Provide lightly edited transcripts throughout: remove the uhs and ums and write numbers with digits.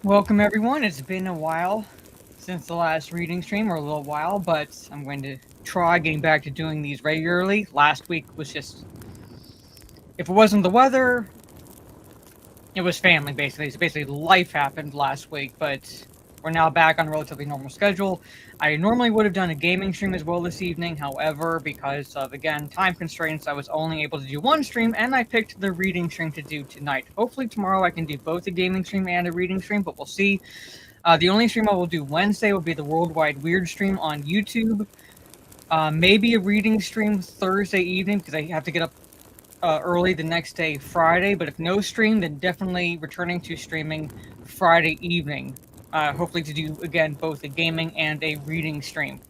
Welcome everyone. It's been a while since the last reading stream, or a little while, but I'm going to try getting back to doing these regularly. Last week was just, if it wasn't the weather, it was family basically. So basically life happened last week, but we're now back on a relatively normal schedule. I normally would have done a gaming stream as well this evening, however, because of, again, time constraints, I was only able to do one stream, and I picked the reading stream to do tonight. Hopefully tomorrow I can do both a gaming stream and a reading stream, but we'll see. The only stream I will do Wednesday will be the Worldwide Weird stream on YouTube. Maybe a reading stream Thursday evening, because I have to get up early the next day, Friday. But if no stream, then definitely returning to streaming Friday evening. Hopefully to do, again, both a gaming and a reading stream.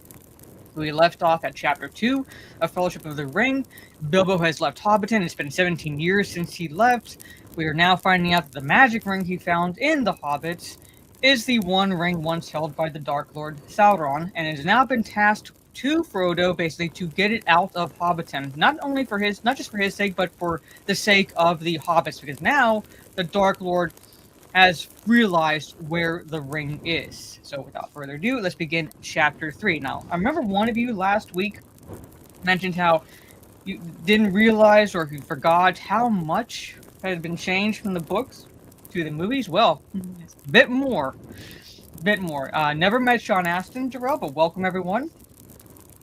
We left off at Chapter 2 of Fellowship of the Ring. Bilbo has left Hobbiton. It's been 17 years since he left. We are now finding out that the magic ring he found in the Hobbits is the one ring once held by the Dark Lord Sauron, and it has now been tasked to Frodo, basically, to get it out of Hobbiton. Not just for his sake, but for the sake of the Hobbits, because now the Dark Lord has realized where the ring is. So without further ado, let's begin Chapter 3. Now, I remember one of you last week mentioned how you didn't realize, or you forgot, how much had been changed from the books to the movies. Well, a bit more. Never met Sean Astin, Jarrell, but welcome everyone.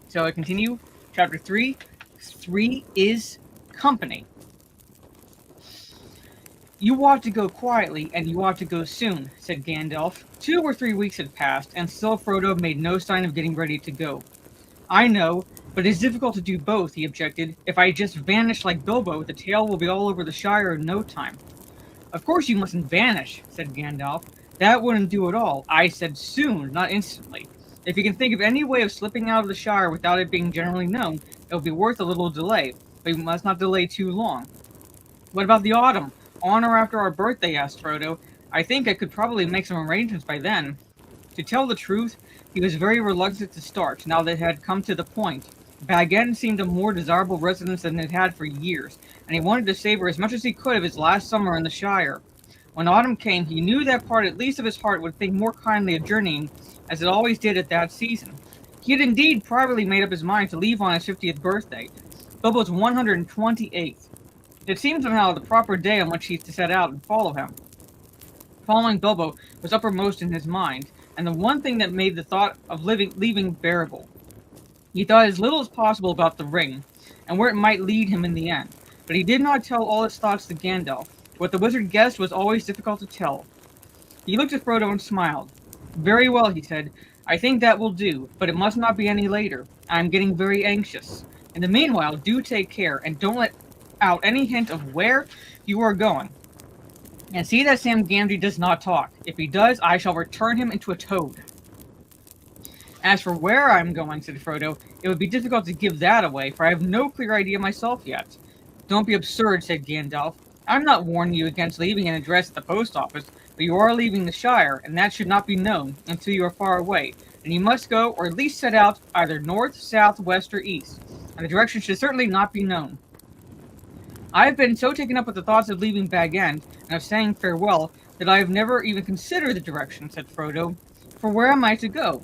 So I continue. Chapter 3. 3 is company. You ought to go quietly, and you ought to go soon, said Gandalf. 2 or 3 weeks had passed, and still Frodo made no sign of getting ready to go. I know, but it's difficult to do both, he objected. If I just vanish like Bilbo, the tale will be all over the Shire in no time. Of course you mustn't vanish, said Gandalf. That wouldn't do at all. I said soon, not instantly. If you can think of any way of slipping out of the Shire without it being generally known, it will be worth a little delay, but you must not delay too long. What about the autumn? On or after our birthday, asked Frodo. I think I could probably make some arrangements by then. To tell the truth, he was very reluctant to start, now that it had come to the point. Bag End seemed a more desirable residence than it had for years, and he wanted to savor as much as he could of his last summer in the Shire. When autumn came, he knew that part at least of his heart would think more kindly of journeying, as it always did at that season. He had indeed privately made up his mind to leave on his 50th birthday, Bilbo's 128th. It seemed somehow the proper day on which he to set out and follow him. Following Bilbo was uppermost in his mind, and the one thing that made the thought of leaving bearable. He thought as little as possible about the ring, and where it might lead him in the end, but he did not tell all his thoughts to Gandalf. What the wizard guessed was always difficult to tell. He looked at Frodo and smiled. Very well, he said. I think that will do, but it must not be any later. I am getting very anxious. In the meanwhile, do take care, and don't let out any hint of where you are going. And see that Sam Gamgee does not talk. If he does, I shall return him into a toad. As for where I am going, said Frodo, it would be difficult to give that away, for I have no clear idea myself yet. Don't be absurd, said Gandalf. I'm not warning you against leaving an address at the post office, but you are leaving the Shire, and that should not be known until you are far away, and you must go, or at least set out, either north, south, west, or east, and the direction should certainly not be known. I have been so taken up with the thoughts of leaving Bag End, and of saying farewell, that I have never even considered the direction, said Frodo. For where am I to go?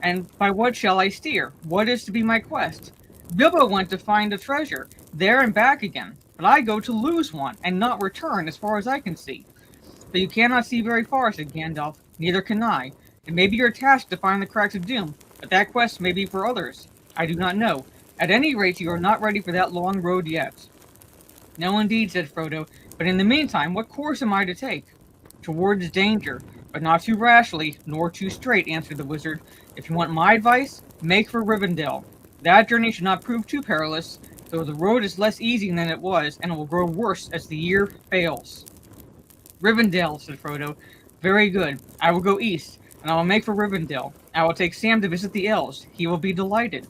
And by what shall I steer? What is to be my quest? Bilbo went to find a treasure, there and back again, but I go to lose one, and not return, as far as I can see. But you cannot see very far, said Gandalf. Neither can I. It may be your task to find the cracks of doom, but that quest may be for others. I do not know. At any rate, you are not ready for that long road yet. No, indeed, said Frodo, but in the meantime, what course am I to take? Towards danger, but not too rashly, nor too straight, answered the wizard. If you want my advice, make for Rivendell. That journey should not prove too perilous, though the road is less easy than it was, and it will grow worse as the year fails. Rivendell, said Frodo. Very good. I will go east, and I will make for Rivendell. I will take Sam to visit the Elves. He will be delighted.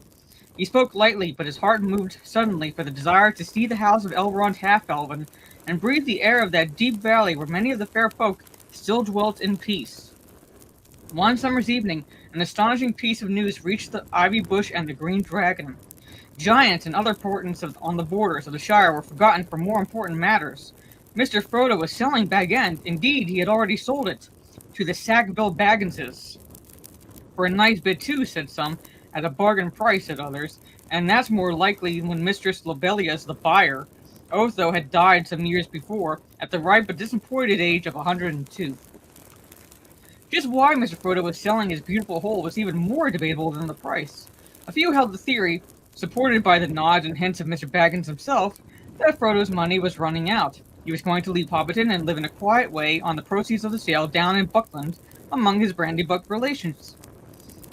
He spoke lightly, but his heart moved suddenly for the desire to see the house of Elrond Half-Elven, and breathe the air of that deep valley where many of the fair folk still dwelt in peace. One summer's evening, an astonishing piece of news reached the ivy bush and the green dragon. Giants and other portents on the borders of the Shire were forgotten for more important matters. Mr. Frodo was selling Bag End. Indeed, he had already sold it. to the Sackville Bagginses. For a nice bit too, said some. At a bargain price, said others. And that's more likely when Mistress Lobelia's the buyer. Otho had died some years before, at the ripe but disappointed age of 102. Just why Mr. Frodo was selling his beautiful hole was even more debatable than the price. A few held the theory, supported by the nods and hints of Mr. Baggins himself, that Frodo's money was running out. He was going to leave Hobbiton and live in a quiet way on the proceeds of the sale down in Buckland among his Brandybuck relations.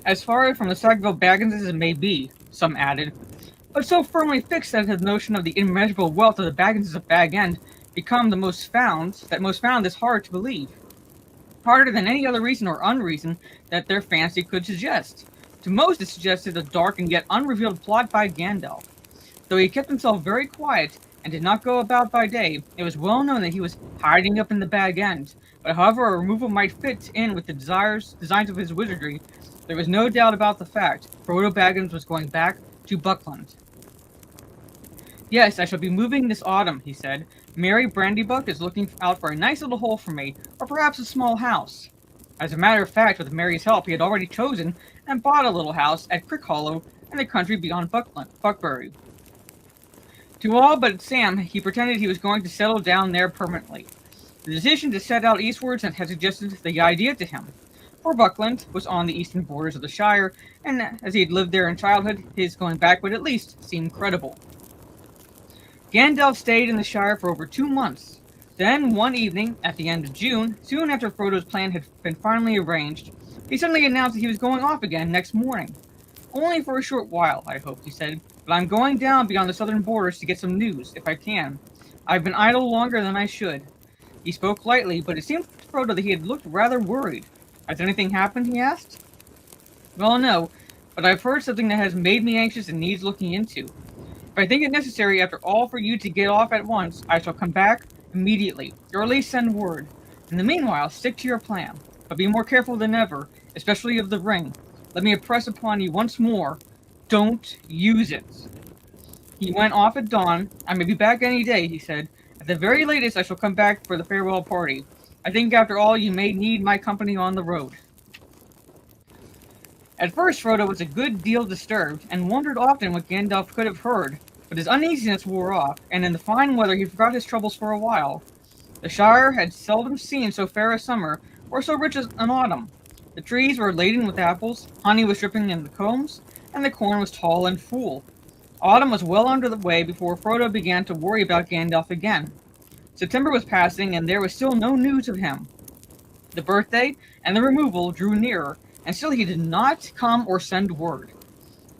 As far from the Sackville Bagginses as it may be, some added, but so firmly fixed that the notion of the immeasurable wealth of the Bagginses of Bag End become the most found is hard to believe. Harder than any other reason or unreason that their fancy could suggest. To most it suggested a dark and yet unrevealed plot by Gandalf. Though he kept himself very quiet and did not go about by day, it was well known that he was hiding up in the Bag End. But however a removal might fit in with the designs of his wizardry, there was no doubt about the fact. Frodo Baggins was going back to Buckland. Yes, I shall be moving this autumn, he said. Mary Brandybuck is looking out for a nice little hole for me, or perhaps a small house. As a matter of fact, with Mary's help, he had already chosen and bought a little house at Crick Hollow in the country beyond Buckbury. To all but Sam, he pretended he was going to settle down there permanently. The decision to set out eastwards had suggested the idea to him. For Buckland was on the eastern borders of the Shire, and as he had lived there in childhood, his going back would at least seem credible. Gandalf stayed in the Shire for over 2 months. Then, one evening, at the end of June, soon after Frodo's plan had been finally arranged, he suddenly announced that he was going off again next morning. Only for a short while, I hope, he said, but I'm going down beyond the southern borders to get some news, if I can. I've been idle longer than I should. He spoke lightly, but it seemed to Frodo that he had looked rather worried. Has anything happened, he asked. Well, no, but I've heard something that has made me anxious and needs looking into. If I think it necessary after all for you to get off at once, I shall come back immediately, or at least send word. In the meanwhile, stick to your plan, but be more careful than ever, especially of the ring. Let me impress upon you once more, don't use it. He went off at dawn. I may be back any day, he said. At the very latest, I shall come back for the farewell party. I think after all you may need my company on the road. At first Frodo was a good deal disturbed, and wondered often what Gandalf could have heard, but his uneasiness wore off, and in the fine weather he forgot his troubles for a while. The Shire had seldom seen so fair a summer, or so rich as an autumn. The trees were laden with apples, honey was dripping in the combs, and the corn was tall and full. Autumn was well under the way before Frodo began to worry about Gandalf again. September was passing, and there was still no news of him. The birthday and the removal drew nearer, and still he did not come or send word.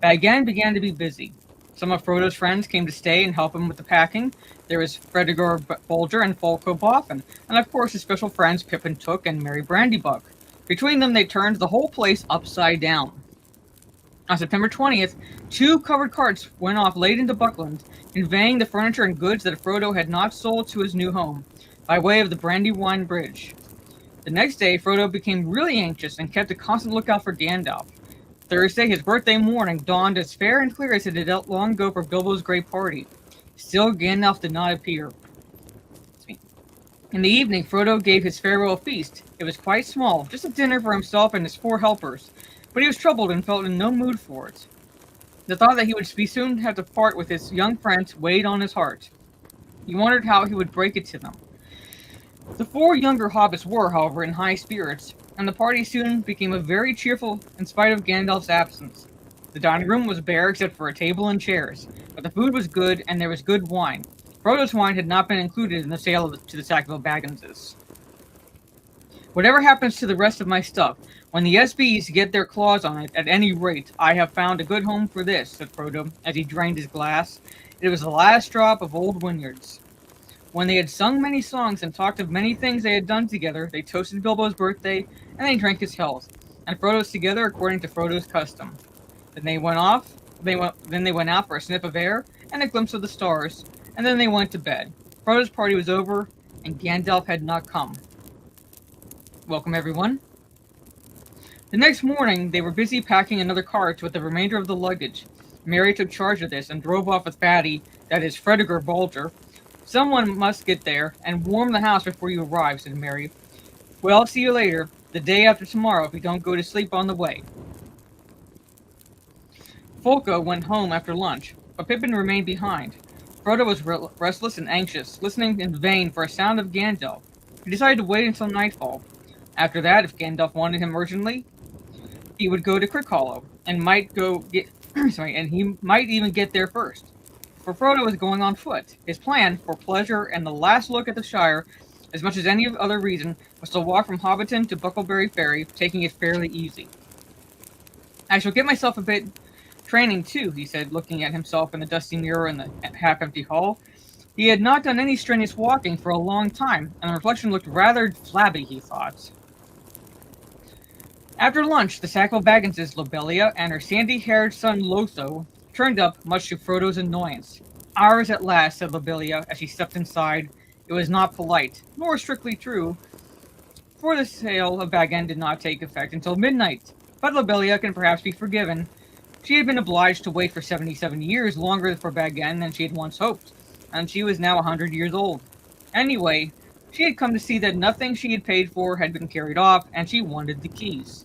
Bag End began to be busy. Some of Frodo's friends came to stay and help him with the packing. There was Fredegar Bolger and Folko Boffin, and of course his special friends Pippin Took and Mary Brandybuck. Between them they turned the whole place upside down. On September 20th, 2 covered carts went off laden to Buckland, conveying the furniture and goods that Frodo had not sold to his new home, by way of the Brandywine Bridge. The next day, Frodo became really anxious and kept a constant lookout for Gandalf. Thursday, his birthday morning, dawned as fair and clear as it had long ago for Bilbo's great party. Still, Gandalf did not appear. In the evening, Frodo gave his farewell feast. It was quite small, just a dinner for himself and his 4 helpers, but he was troubled and felt in no mood for it. The thought that he would soon have to part with his young friends weighed on his heart. He wondered how he would break it to them. The 4 younger hobbits were, however, in high spirits, and the party soon became very cheerful in spite of Gandalf's absence. The dining room was bare except for a table and chairs, but the food was good and there was good wine. Frodo's wine had not been included in the sale to the Sackville Bagginses. Whatever happens to the rest of my stuff, when the SBs get their claws on it, at any rate, I have found a good home for this, said Frodo, as he drained his glass. It was the last drop of old Wynyards. When they had sung many songs and talked of many things they had done together, they toasted Bilbo's birthday, and they drank his health, and Frodo's together according to Frodo's custom. Then they went out for a sniff of air and a glimpse of the stars, and then they went to bed. Frodo's party was over, and Gandalf had not come. Welcome, everyone. The next morning, they were busy packing another cart with the remainder of the luggage. Mary took charge of this and drove off with Fatty, that is Fredegar Bolger. Someone must get there and warm the house before you arrive, said Mary. Well, see you later. The day after tomorrow if we don't go to sleep on the way. Folko went home after lunch, but Pippin remained behind. Frodo was restless and anxious, listening in vain for a sound of Gandalf. He decided to wait until nightfall. After that, if Gandalf wanted him urgently, he would go to Crickhollow, and might go get and he might even get there first. For Frodo was going on foot. His plan, for pleasure and the last look at the Shire, as much as any other reason, was to walk from Hobbiton to Bucklebury Ferry, taking it fairly easy. I shall get myself a bit training too, he said, looking at himself in the dusty mirror in the half-empty hall. He had not done any strenuous walking for a long time, and the reflection looked rather flabby, he thought. After lunch, the Sackville Bagginses, Lobelia, and her sandy-haired son Lotho turned up, much to Frodo's annoyance. Ours at last, said Lobelia, as she stepped inside. It was not polite, nor strictly true, for the sale of Bag End did not take effect until midnight. But Lobelia can perhaps be forgiven. She had been obliged to wait for 77 years longer for Bag End than she had once hoped, and she was now 100 years old. Anyway, she had come to see that nothing she had paid for had been carried off, and she wanted the keys.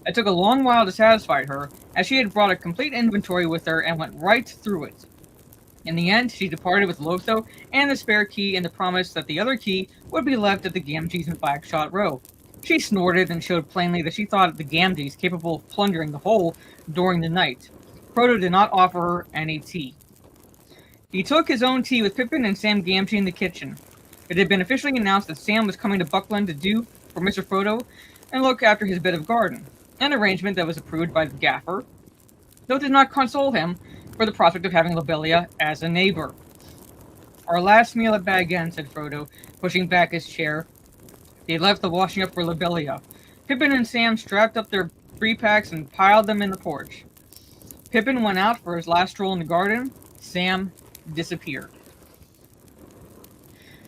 It took a long while to satisfy her, as she had brought a complete inventory with her and went right through it. In the end, she departed with Lotho and the spare key and the promise that the other key would be left at the Gamgees in Blackshot Row. She snorted and showed plainly that she thought the Gamgees capable of plundering the whole during the night. Frodo did not offer her any tea. He took his own tea with Pippin and Sam Gamgee in the kitchen. It had been officially announced that Sam was coming to Buckland to do for Mr. Frodo and look after his bit of garden, an arrangement that was approved by the gaffer, though it did not console him for the prospect of having Lobelia as a neighbor. Our last meal at Bag End, said Frodo, pushing back his chair. They left the washing up for Lobelia. Pippin and Sam strapped up their 3-packs and piled them in the porch. Pippin went out for his last stroll in the garden. Sam disappeared.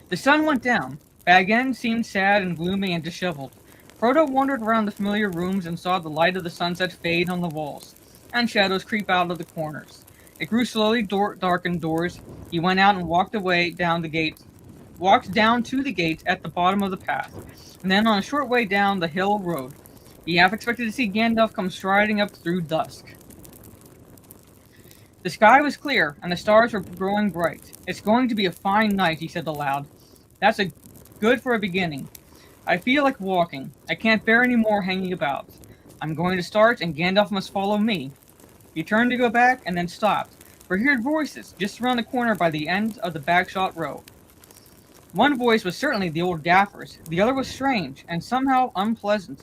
The sun went down. Bag End seemed sad and gloomy and disheveled. Frodo wandered around the familiar rooms and saw the light of the sunset fade on the walls, and shadows creep out of the corners. It grew slowly dark indoors. He went out and walked down to the gate at the bottom of the path, and then on a short way down the hill road. He half expected to see Gandalf come striding up through dusk. The sky was clear, and the stars were growing bright. It's going to be a fine night, he said aloud. That's good for a beginning. I feel like walking. I can't bear any more hanging about. I'm going to start, and Gandalf must follow me. He turned to go back, and then stopped, for he heard voices just around the corner by the end of the Bagshot Row. One voice was certainly the old gaffer's. The other was strange, and somehow unpleasant.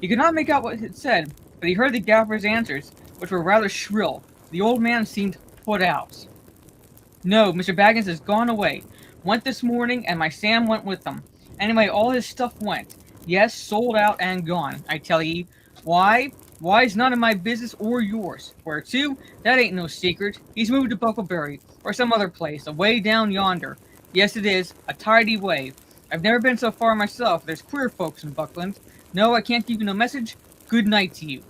He could not make out what it said, but he heard the gaffer's answers, which were rather shrill. The old man seemed put out. No, Mr. Baggins has gone away. Went this morning, and my Sam went with him. Anyway, all his stuff went. Yes, sold out and gone, I tell ye. Why? Why, it's none of my business or yours. Where to? That ain't no secret. He's moved to Bucklebury, or some other place, away down yonder. Yes, it is. A tidy way. I've never been so far myself. There's queer folks in Buckland. No, I can't give you no message. Good night to you.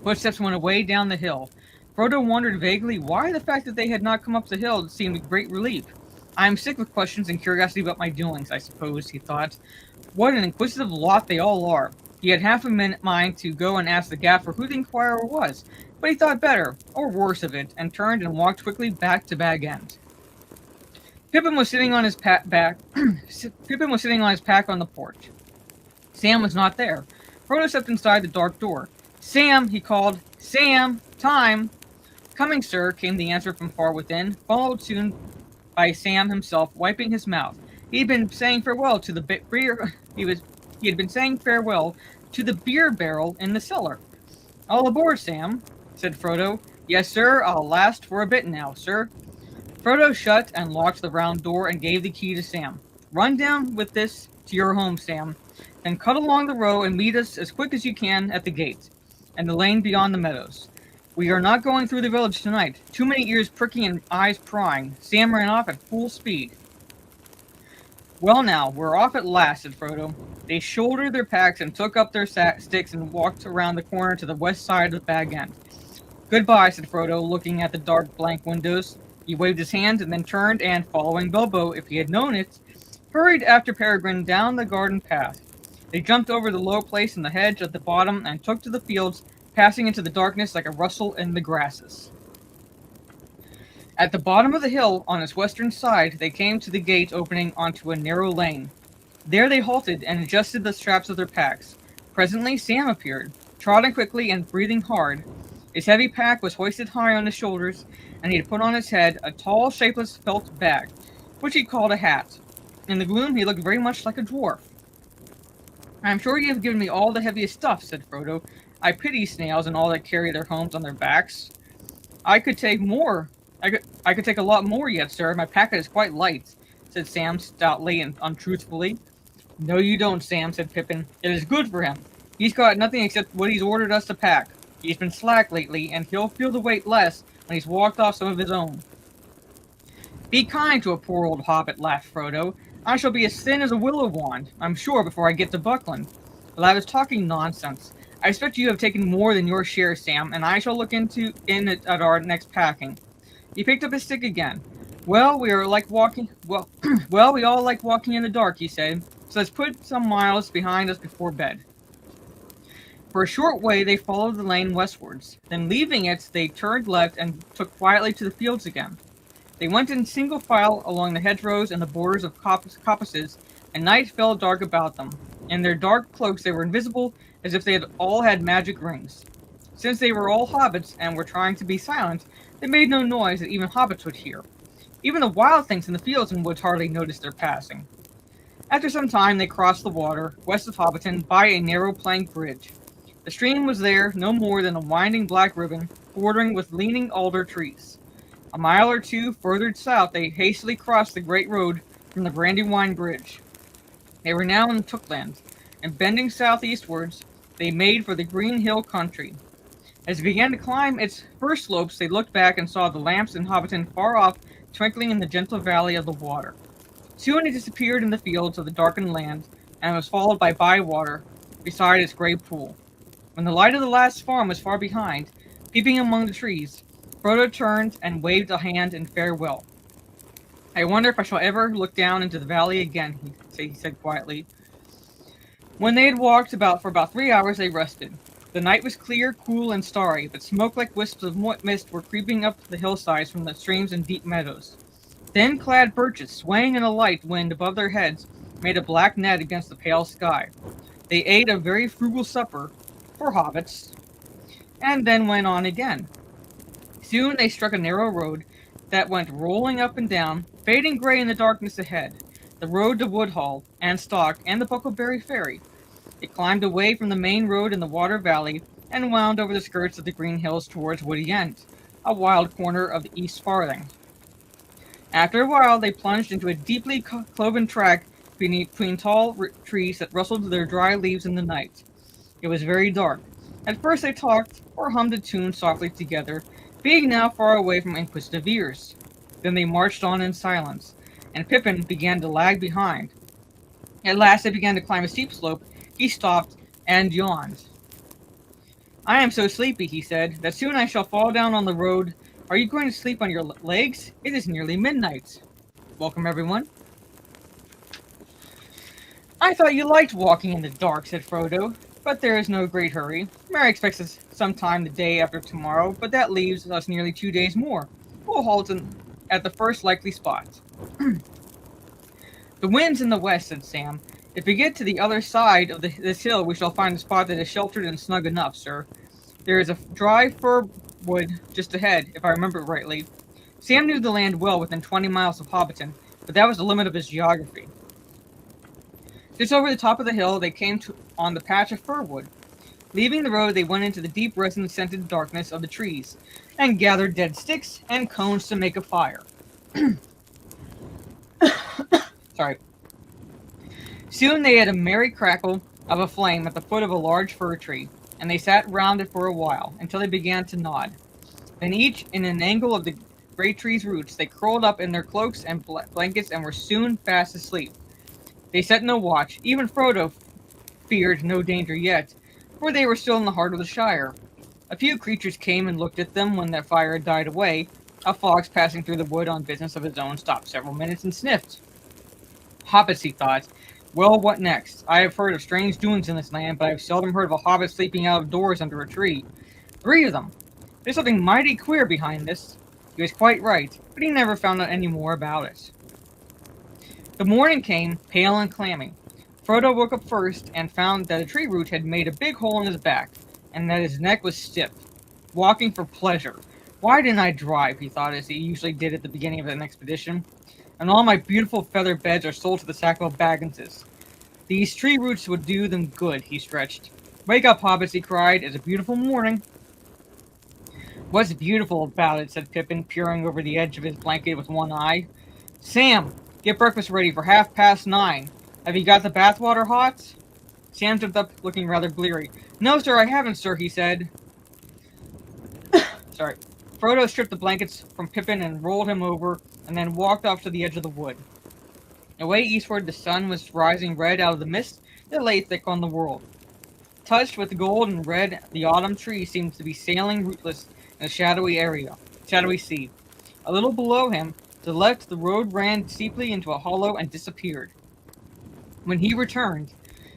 Footsteps went away down the hill. Frodo wondered vaguely why the fact that they had not come up the hill seemed a great relief. I am sick with questions and curiosity about my doings, I suppose, he thought. What an inquisitive lot they all are. He had half a mind to go and ask the gaffer who the inquirer was, but he thought better, or worse of it, and turned and walked quickly back to Bag End. Pippin was sitting on his pack on the porch. Sam was not there. Frodo stepped inside the dark door. Sam, he called. Sam, time. Coming, sir, came the answer from far within, followed soon by Sam himself, wiping his mouth. He had been saying farewell to the beer. He had been saying farewell to the beer barrel in the cellar. All aboard, Sam, said Frodo. Yes, sir. I'll last for a bit now, sir. Frodo shut and locked the round door and gave the key to Sam. Run down with this to your home, Sam. Then cut along the row and meet us as quick as you can at the gate and the lane beyond the meadows. We are not going through the village tonight. Too many ears pricking and eyes prying. Sam ran off at full speed. Well now, we're off at last, said Frodo. They shouldered their packs and took up their sticks and walked around the corner to the west side of Bag End. Goodbye, said Frodo, looking at the dark blank windows. He waved his hand and then turned and, following Bilbo, if he had known it, hurried after Peregrine down the garden path. They jumped over the low place in the hedge at the bottom and took to the fields, passing into the darkness like a rustle in the grasses. At the bottom of the hill, on its western side, they came to the gate opening onto a narrow lane. There they halted and adjusted the straps of their packs. Presently Sam appeared, trotting quickly and breathing hard. His heavy pack was hoisted high on his shoulders, and he had put on his head a tall, shapeless felt bag, which he called a hat. In the gloom he looked very much like a dwarf. "I am sure you have given me all the heaviest stuff," said Frodo. "I pity snails and all that carry their homes on their backs." "I could take more. I could take a lot more yet, sir. My packet is quite light," said Sam stoutly and untruthfully. "No, you don't, Sam," said Pippin. "It is good for him. He's got nothing except what he's ordered us to pack. He's been slack lately, and he'll feel the weight less when he's walked off some of his own." "Be kind to a poor old hobbit," laughed Frodo. "I shall be as thin as a willow wand, I'm sure, before I get to Buckland. But I was talking nonsense. I expect you have taken more than your share, Sam, and I shall look in at our next packing." He picked up his stick again. "Well, we all like walking in the dark," he said. "So let's put some miles behind us before bed." For a short way they followed the lane westwards. Then leaving it, they turned left and took quietly to the fields again. They went in single file along the hedgerows and the borders of coppices, and night fell dark about them. In their dark cloaks they were invisible, as if they had all had magic rings. Since they were all hobbits and were trying to be silent, they made no noise that even hobbits would hear. Even the wild things in the fields and woods hardly noticed their passing. After some time they crossed the water, west of Hobbiton, by a narrow plank bridge. The stream was there no more than a winding black ribbon, bordering with leaning alder trees. A mile or two further south they hastily crossed the great road from the Brandywine Bridge. They were now in Tookland, and bending southeastwards, they made for the Green Hill country. As they began to climb its first slopes, they looked back and saw the lamps in Hobbiton far off, twinkling in the gentle valley of the water. Soon it disappeared in the fields of the darkened land, and was followed by Bywater beside its grey pool. When the light of the last farm was far behind, peeping among the trees, Frodo turned and waved a hand in farewell. "I wonder if I shall ever look down into the valley again," he said quietly. When they had walked for about 3 hours, they rested. The night was clear, cool, and starry, but smoke-like wisps of mist were creeping up the hillsides from the streams and deep meadows. Thin-clad birches, swaying in a light wind above their heads, made a black net against the pale sky. They ate a very frugal supper, for hobbits, and then went on again. Soon they struck a narrow road that went rolling up and down, fading gray in the darkness ahead, the road to Woodhall, and Stock, and the Buckleberry Ferry. It climbed away from the main road in the Water Valley, and wound over the skirts of the green hills towards Woody End, a wild corner of the East Farthing. After a while they plunged into a deeply cloven track between tall trees that rustled their dry leaves in the night. It was very dark. At first they talked, or hummed a tune softly together, being now far away from inquisitive ears. Then they marched on in silence, and Pippin began to lag behind. At last they began to climb a steep slope. He stopped and yawned. "I am so sleepy," he said, "that soon I shall fall down on the road. Are you going to sleep on your legs? It is nearly midnight." "Welcome, everyone." "I thought you liked walking in the dark," said Frodo. "But there is no great hurry. Mary expects us sometime the day after tomorrow, but that leaves us nearly 2 days more. We'll halt at the first likely spot." "The wind's in the west," said Sam. "If we get to the other side of this hill, we shall find a spot that is sheltered and snug enough, sir. There is a dry fir wood just ahead, if I remember rightly." Sam knew the land well within 20 miles of Hobbiton, but that was the limit of his geography. Just over the top of the hill, they came on the patch of fir wood. Leaving the road, they went into the deep resin-scented darkness of the trees, and gathered dead sticks and cones to make a fire. Sorry. Soon they had a merry crackle of a flame at the foot of a large fir tree, and they sat round it for a while, until they began to nod. Then each, in an angle of the great tree's roots, they curled up in their cloaks and blankets and were soon fast asleep. They set no watch. Even Frodo feared no danger yet, for they were still in the heart of the Shire. A few creatures came and looked at them when their fire had died away. A fox passing through the wood on business of his own stopped several minutes and sniffed. Hobbits, he thought. Well, what next? I have heard of strange doings in this land, but I have seldom heard of a hobbit sleeping out of doors under a tree. 3 of them. There's something mighty queer behind this. He was quite right, but he never found out any more about it. The morning came, pale and clammy. Frodo woke up first and found that a tree root had made a big hole in his back, and that his neck was stiff. Walking for pleasure. Why didn't I drive, he thought, as he usually did at the beginning of an expedition. And all my beautiful feather beds are sold to the Sackville Bagginses. These tree roots would do them good, he stretched. Wake up, hobbits, he cried. It's a beautiful morning. What's beautiful about it, said Pippin, peering over the edge of his blanket with one eye. Sam, get breakfast ready for 9:30. Have you got the bathwater hot? Sam jumped up, looking rather bleary. No, sir, I haven't, sir, he said. Sorry. Frodo stripped the blankets from Pippin and rolled him over, and then walked off to the edge of the wood. Away eastward, the sun was rising red out of the mist that lay thick on the world. Touched with gold and red, the autumn trees seemed to be sailing rootless in a shadowy sea. A little below him, to the left, the road ran steeply into a hollow and disappeared. When he returned,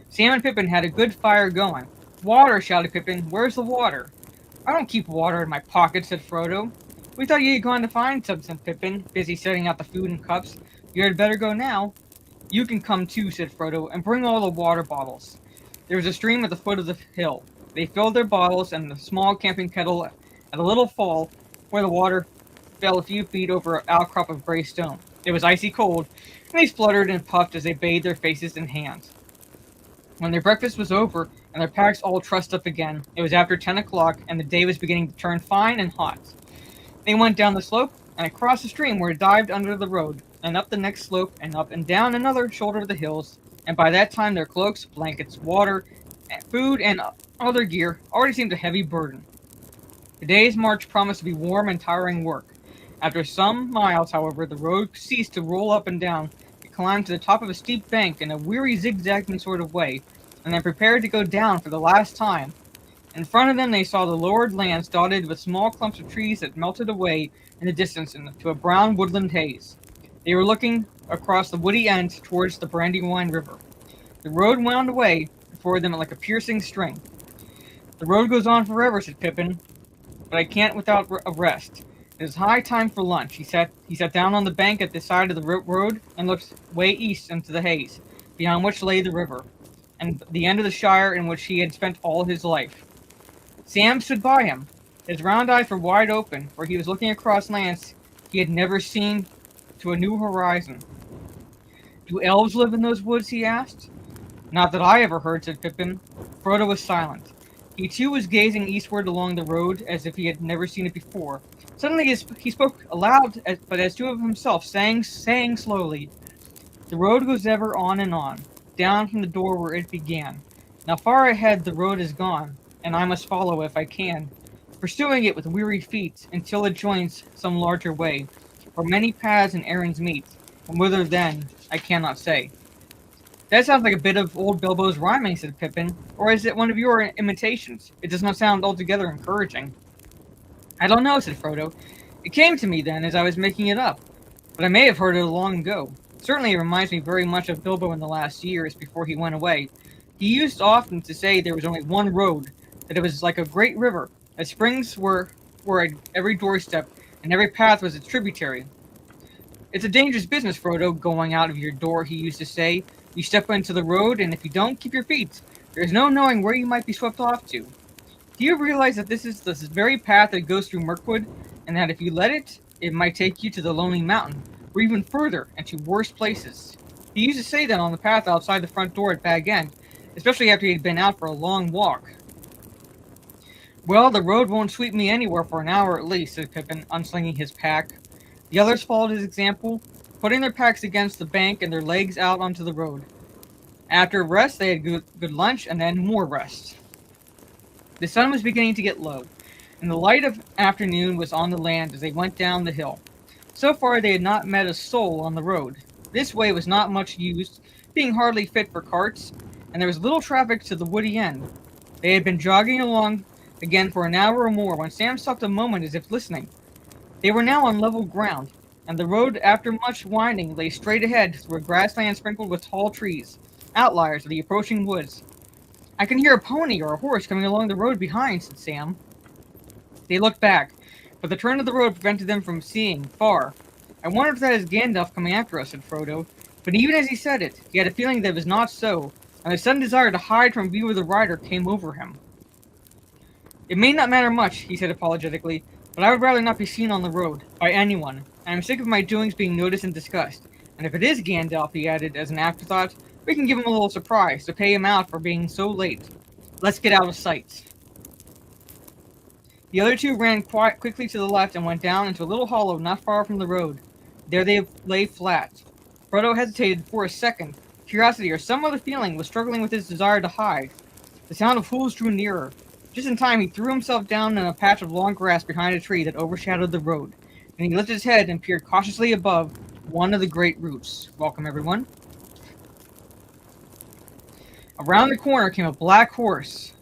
Sam and Pippin had a good fire going. Water, shouted Pippin. Where's the water? I don't keep water in my pocket, said Frodo. We thought you had gone to find some, said Pippin, busy setting out the food and cups. You had better go now. You can come too, said Frodo, and bring all the water bottles. There was a stream at the foot of the hill. They filled their bottles and the small camping kettle at a little fall where the water fell a few feet over an outcrop of gray stone. It was icy cold, and they spluttered and puffed as they bathed their faces and hands. When their breakfast was over and their packs all trussed up again, it was after 10 o'clock, and the day was beginning to turn fine and hot. They went down the slope and across the stream where it dived under the road, and up the next slope and up and down another shoulder of the hills, and by that time their cloaks, blankets, water, food, and other gear already seemed a heavy burden. The day's march promised to be warm and tiring work. After some miles, however, the road ceased to roll up and down. It climbed to the top of a steep bank in a weary zigzagging sort of way, and then prepared to go down for the last time. In front of them they saw the lowered lands dotted with small clumps of trees that melted away in the distance into a brown woodland haze. They were looking across the woody end towards the Brandywine River. The road wound away before them like a piercing string. The road goes on forever, said Pippin, but I can't without a rest. It is high time for lunch. He sat down on the bank at the side of the road and looked way east into the haze, beyond which lay the river, and the end of the Shire in which he had spent all his life. Sam stood by him. His round eyes were wide open, for he was looking across lands he had never seen to a new horizon. Do elves live in those woods, he asked. Not that I ever heard, said Pippin. Frodo was silent. He too was gazing eastward along the road as if he had never seen it before. Suddenly he spoke aloud, but as to himself, saying slowly, The road goes ever on and on, down from the door where it began. Now far ahead the road is gone, and I must follow if I can, pursuing it with weary feet until it joins some larger way, where many paths and errands meet, and whither then I cannot say. That sounds like a bit of old Bilbo's rhyming, said Pippin, or is it one of your imitations? It does not sound altogether encouraging. I don't know, said Frodo. It came to me then as I was making it up, but I may have heard it long ago. Certainly it reminds me very much of Bilbo in the last years before he went away. He used often to say there was only one road, that it was like a great river, that springs were at every doorstep, and every path was its tributary. It's a dangerous business, Frodo, going out of your door, he used to say. You step into the road, and if you don't keep your feet, there's no knowing where you might be swept off to. Do you realize that this is this very path that goes through Mirkwood, and that if you let it, it might take you to the Lonely Mountain, or even further, and to worse places? He used to say that on the path outside the front door at Bag End, especially after he had been out for a long walk. Well, the road won't sweep me anywhere for an hour at least, said Pippin, unslinging his pack. The others followed his example, putting their packs against the bank and their legs out onto the road. After a rest, they had good lunch, and then more rest. The sun was beginning to get low, and the light of afternoon was on the land as they went down the hill. So far they had not met a soul on the road. This way was not much used, being hardly fit for carts, and there was little traffic to the woody end. They had been jogging along again for an hour or more when Sam stopped a moment as if listening. They were now on level ground, and the road, after much winding, lay straight ahead through a grassland sprinkled with tall trees. outliers of the approaching woods. "I can hear a pony or a horse coming along the road behind," said Sam. They looked back, but the turn of the road prevented them from seeing far. "I wonder if that is Gandalf coming after us," said Frodo. But even as he said it, he had a feeling that it was not so, and a sudden desire to hide from view of the rider came over him. "It may not matter much," he said apologetically, "but I would rather not be seen on the road, by anyone. I am sick of my doings being noticed and discussed. And if it is Gandalf," he added as an afterthought, "we can give him a little surprise to pay him out for being so late. Let's get out of sight." The other two ran quickly to the left and went down into a little hollow not far from the road. There they lay flat. Frodo hesitated for a second. Curiosity or some other feeling was struggling with his desire to hide. The sound of hooves drew nearer. Just in time, he threw himself down in a patch of long grass behind a tree that overshadowed the road. Then he lifted his head and peered cautiously above one of the great roots. Welcome, everyone. Around the corner came a black horse.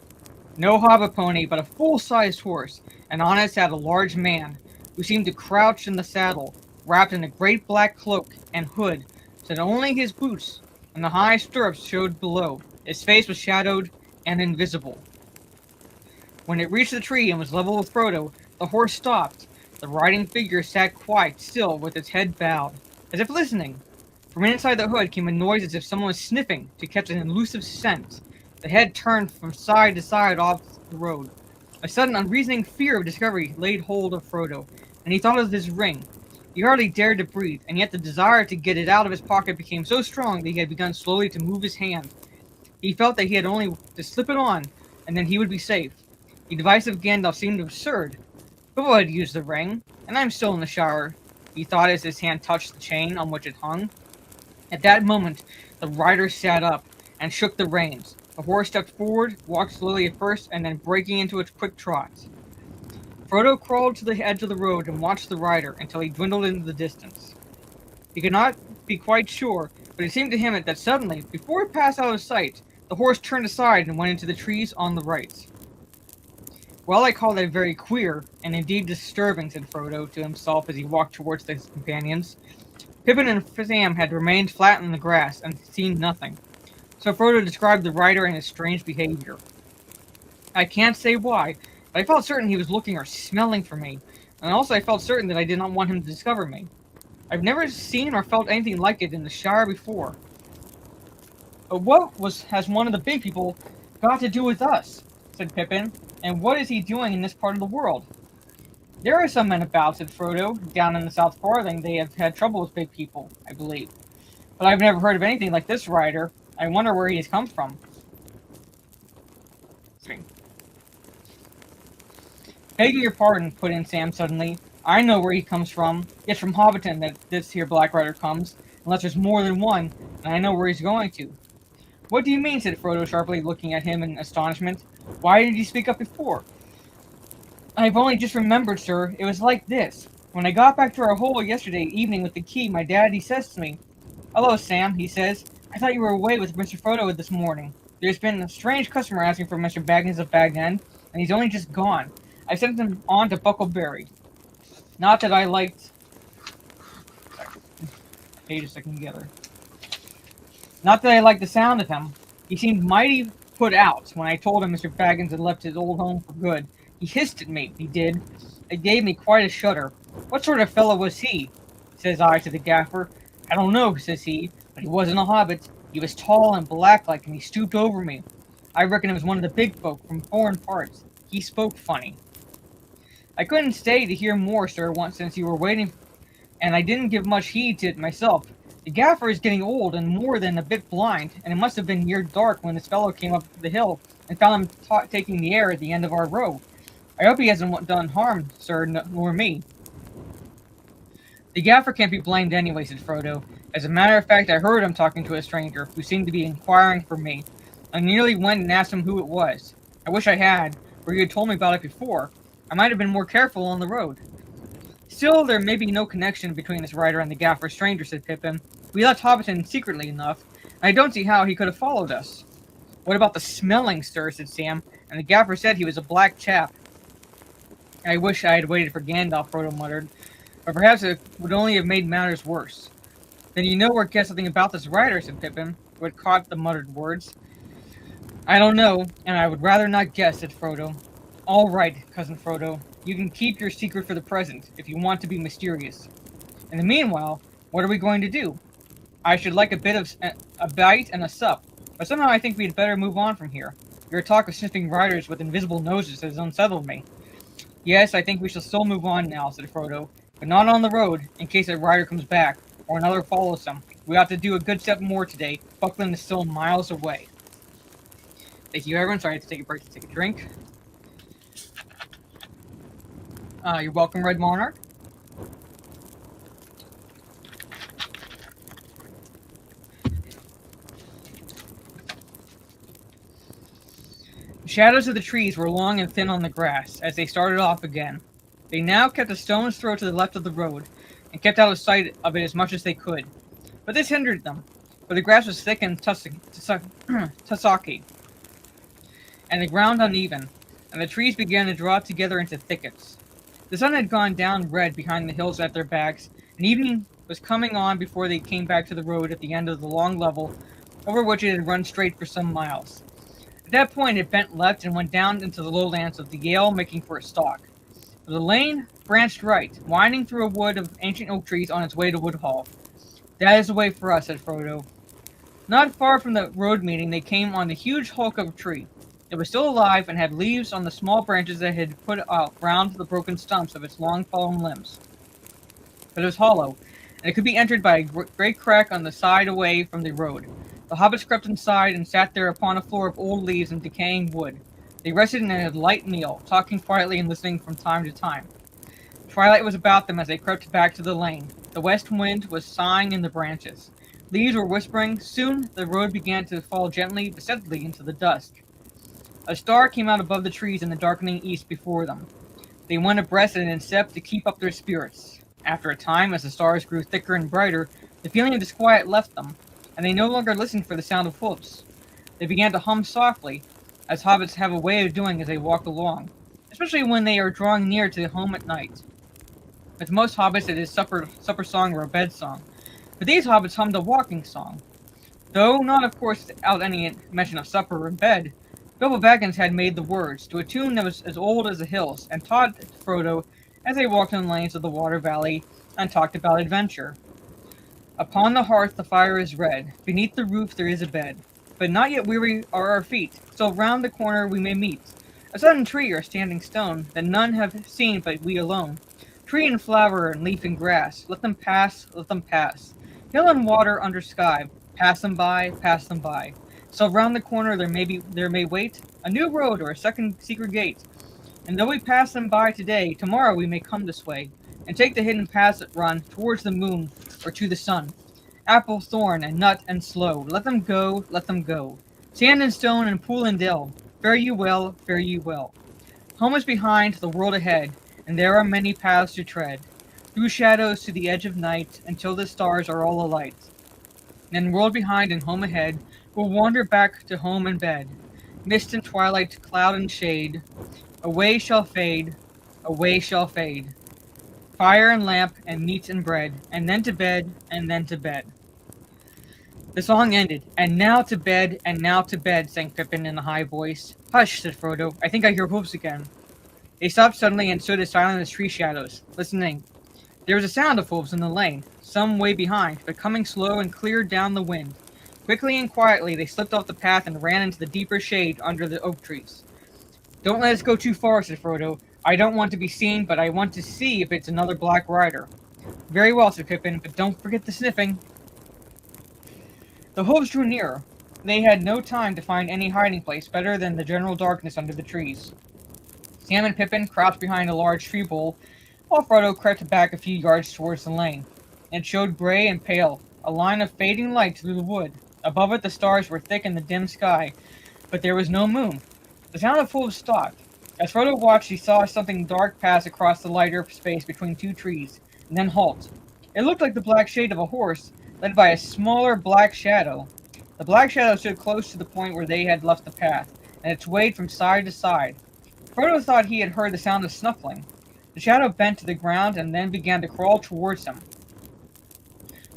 No hobbit pony, but a full-sized horse, and on it sat a large man, who seemed to crouch in the saddle, wrapped in a great black cloak and hood, so that only his boots and the high stirrups showed below. His face was shadowed and invisible. When it reached the tree and was level with Frodo, the horse stopped. The riding figure sat quite still with its head bowed, as if listening. From inside the hood came a noise as if someone was sniffing to catch an elusive scent. The head turned from side to side off the road. A sudden unreasoning fear of discovery laid hold of Frodo, and he thought of his ring. He hardly dared to breathe, and yet the desire to get it out of his pocket became so strong that he had begun slowly to move his hand. He felt that he had only to slip it on, and then he would be safe. The device of Gandalf seemed absurd. Bilbo had used the ring, and I'm still in the Shire, he thought as his hand touched the chain on which it hung. At that moment, the rider sat up and shook the reins. The horse stepped forward, walked slowly at first, and then breaking into its quick trot. Frodo crawled to the edge of the road and watched the rider until he dwindled into the distance. He could not be quite sure, but it seemed to him that suddenly, before it passed out of sight, the horse turned aside and went into the trees on the right. "Well, I call that very queer, and indeed disturbing," said Frodo to himself as he walked towards his companions. Pippin and Sam had remained flat in the grass and seen nothing, so Frodo described the rider and his strange behavior. "I can't say why, but I felt certain he was looking or smelling for me, and also I felt certain that I did not want him to discover me. I've never seen or felt anything like it in the Shire before." "But what has one of the big people got to do with us?" said Pippin. "And what is he doing in this part of the world?" "There are some men about," said Frodo. "Down in the South Farthing they have had trouble with big people, I believe. But I've never heard of anything like this rider. I wonder where he has come from." "Begging your pardon," put in Sam suddenly. "I know where he comes from. It's from Hobbiton that this here Black Rider comes, unless there's more than one, and I know where he's going to." "What do you mean?" said Frodo sharply, looking at him in astonishment. "Why did you speak up before?" "I've only just remembered, sir. It was like this. When I got back to our hole yesterday evening with the key, my dad, he says to me, 'Hello, Sam,' he says. 'I thought you were away with Mr. Frodo this morning. There's been a strange customer asking for Mr. Baggins of Bag End, and he's only just gone. I sent him on to Buckleberry. Not that I liked..." Page a second together. "Not that I liked the sound of him. He seemed mighty put out when I told him Mr. Baggins had left his old home for good. He hissed at me, he did. It gave me quite a shudder. 'What sort of fellow was he?' says I to the gaffer. 'I don't know,' says he, 'but he wasn't a hobbit. He was tall and black-like, and he stooped over me. I reckon it was one of the big folk from foreign parts. He spoke funny.' I couldn't stay to hear more, sir, once since you were waiting, and I didn't give much heed to it myself. The gaffer is getting old and more than a bit blind, and it must have been near dark when this fellow came up the hill and found him taking the air at the end of our row. I hope he hasn't done harm, sir, nor me." "The gaffer can't be blamed anyway," said Frodo. "As a matter of fact, I heard him talking to a stranger, who seemed to be inquiring for me. I nearly went and asked him who it was. I wish I had, for you had told me about it before. I might have been more careful on the road." "Still, there may be no connection between this rider and the gaffer stranger," said Pippin. "We left Hobbiton secretly enough, and I don't see how he could have followed us." "What about the smelling, sir?" said Sam. "And the gaffer said he was a black chap." "I wish I had waited for Gandalf," Frodo muttered, "but perhaps it would only have made matters worse." "Then you know or guess something about this rider," said Pippin. who had caught the muttered words. I don't know, and I would rather not guess, said Frodo. All right, Cousin Frodo. You can keep your secret for the present, if you want to be mysterious. In the meanwhile, what are we going to do? I should like a bit of a bite and a sup, but somehow I think we'd better move on from here. Your talk of sniffing riders with invisible noses has unsettled me. Yes, I think we shall still move on now, said Frodo, but not on the road, in case a rider comes back, or another follows them. We ought to do a good step more today. Buckland is still miles away. Thank you, everyone. Sorry I had to take a break to take a drink. You're welcome, Red Monarch. The shadows of the trees were long and thin on the grass as they started off again. They now kept a stone's throw to the left of the road, and kept out of sight of it as much as they could. But this hindered them, for the grass was thick and tussocky, and the ground uneven, and the trees began to draw together into thickets. The sun had gone down red behind the hills at their backs, and evening was coming on before they came back to the road at the end of the long level, over which it had run straight for some miles. At that point it bent left and went down into the lowlands of the Yale, making for a stalk. The lane branched right, winding through a wood of ancient oak trees on its way to Woodhall. That is the way for us, said Frodo. Not far from the road meeting they came on a huge hulk of a tree. It was still alive and had leaves on the small branches that had put out round the broken stumps of its long fallen limbs. But it was hollow, and it could be entered by a great crack on the side away from the road. The hobbits crept inside and sat there upon a floor of old leaves and decaying wood. They rested and had a light meal, talking quietly and listening from time to time. Twilight was about them as they crept back to the lane. The west wind was sighing in the branches. Leaves were whispering. Soon the road began to fall gently but steadily into the dusk. A star came out above the trees in the darkening east before them. They went abreast and in step to keep up their spirits. After a time, as the stars grew thicker and brighter, the feeling of disquiet left them, and they no longer listened for the sound of hoofs. They began to hum softly, as hobbits have a way of doing as they walk along, especially when they are drawing near to home at night. With most hobbits it is supper song or a bed song, but these hobbits hummed a walking song. Though not, of course, without any mention of supper or bed, Bilbo Baggins had made the words, to a tune that was as old as the hills, and taught Frodo as they walked in the lanes of the Water Valley and talked about adventure. Upon the hearth the fire is red, beneath the roof there is a bed. But not yet weary are our feet, till round the corner we may meet. A sudden tree or standing stone, that none have seen but we alone. Tree and flower and leaf and grass, let them pass, let them pass. Hill and water under sky, pass them by, pass them by. So round the corner there may wait a new road or a second secret gate. And though we pass them by today, tomorrow we may come this way, and take the hidden paths that run towards the moon or to the sun. Apple, thorn, and nut, and slow, let them go, let them go. Sand and stone and pool and dell, fare you well, fare you well. Home is behind, the world ahead, and there are many paths to tread, through shadows to the edge of night, until the stars are all alight. Then world behind and home ahead, we'll wander back to home and bed. Mist and twilight, cloud and shade, away shall fade, away shall fade. Fire and lamp, and meat and bread, and then to bed, and then to bed. The song ended. And now to bed, and now to bed, sang Pippin in a high voice. Hush, said Frodo. I think I hear hoofs again. They stopped suddenly and stood as silent as tree shadows, listening. There was a sound of hoofs in the lane, some way behind, but coming slow and clear down the wind. Quickly and quietly they slipped off the path and ran into the deeper shade under the oak trees. Don't let us go too far, said Frodo. I don't want to be seen, but I want to see if it's another Black Rider. Very well, said Pippin, but don't forget the sniffing. The hoofs drew nearer. They had no time to find any hiding place better than the general darkness under the trees. Sam and Pippin crouched behind a large tree bole, while Frodo crept back a few yards towards the lane. It showed gray and pale, a line of fading light through the wood. Above it the stars were thick in the dim sky, but there was no moon. The sound of hoofs stopped. As Frodo watched, he saw something dark pass across the lighter space between two trees, and then halt. It looked like the black shade of a horse, led by a smaller black shadow. The black shadow stood close to the point where they had left the path, and it swayed from side to side. Frodo thought he had heard the sound of snuffling. The shadow bent to the ground and then began to crawl towards him.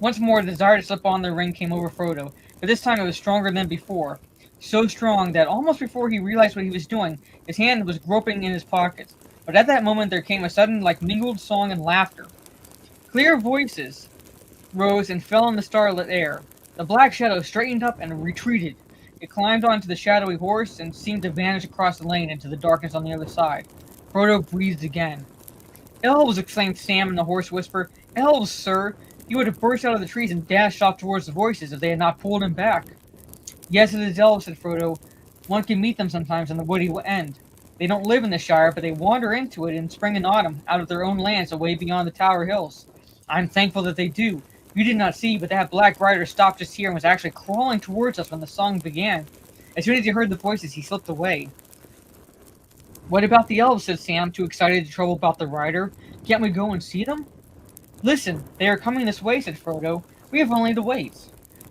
Once more, the desire to slip on the ring came over Frodo, but this time it was stronger than before. So strong that almost before he realized what he was doing, his hand was groping in his pocket. But at that moment there came a sudden, like mingled song and laughter. Clear voices rose and fell in the starlit air. The black shadow straightened up and retreated. It climbed onto the shadowy horse and seemed to vanish across the lane into the darkness on the other side. Frodo breathed again. "Elves!" exclaimed Sam, and the horse whispered. "Elves, sir! He would have burst out of the trees and dashed off towards the voices if they had not pulled him back." "Yes, it is elves," said Frodo. "One can meet them sometimes on the woody end. They don't live in the Shire, but they wander into it in spring and autumn, out of their own lands away beyond the Tower Hills. I'm thankful that they do. You did not see, but that black rider stopped just here and was actually crawling towards us when the song began. As soon as he heard the voices, he slipped away." "What about the elves?" said Sam, too excited to trouble about the rider. "Can't we go and see them?" "Listen, they are coming this way," said Frodo. "We have only to wait."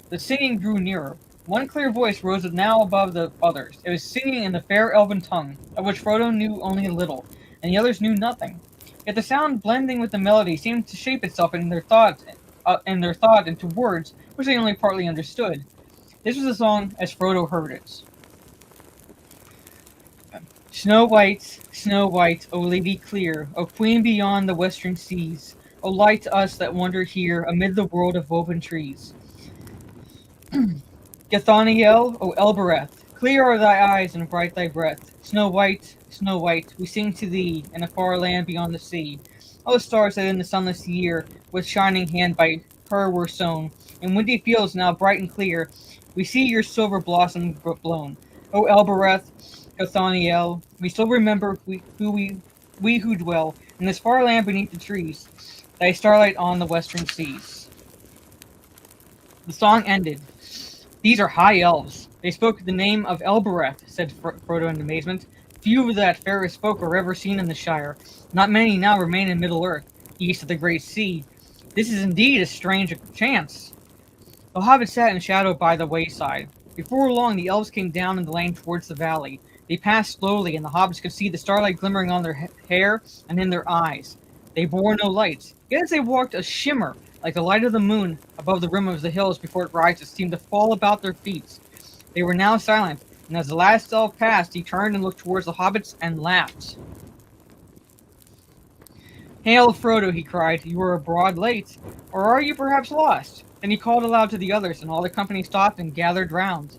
The singing grew nearer. One clear voice rose now above the others. It was singing in the fair elven tongue, of which Frodo knew only a little, and the others knew nothing. Yet the sound, blending with the melody, seemed to shape itself in their thought into words which they only partly understood. This was the song as Frodo heard it. Snow White, O lady clear, O queen beyond the western seas, O light to us that wander here amid the world of woven trees. Gathaniel, O Elbereth, clear are thy eyes and bright thy breath. Snow White, we sing to thee in a far land beyond the sea. O stars that in the sunless year with shining hand by her were sown, in windy fields now bright and clear, we see your silver blossom blown. O Elbereth, Gathaniel, we still remember we who dwell in this far land beneath the trees, thy starlight on the western seas. The song ended. "These are high elves. They spoke the name of Elbereth," said Frodo in amazement. "Few of that fairest folk are ever seen in the Shire. Not many now remain in Middle-earth, east of the Great Sea. This is indeed a strange chance." The hobbits sat in shadow by the wayside. Before long the elves came down in the lane towards the valley. They passed slowly, and the hobbits could see the starlight glimmering on their hair and in their eyes. They bore no lights, yet as they walked a shimmer, like the light of the moon above the rim of the hills before it rises, seemed to fall about their feet. They were now silent, and as the last elf passed, he turned and looked towards the hobbits and laughed. "Hail, Frodo," he cried, "you are abroad late, or are you perhaps lost?" Then he called aloud to the others, and all the company stopped and gathered round.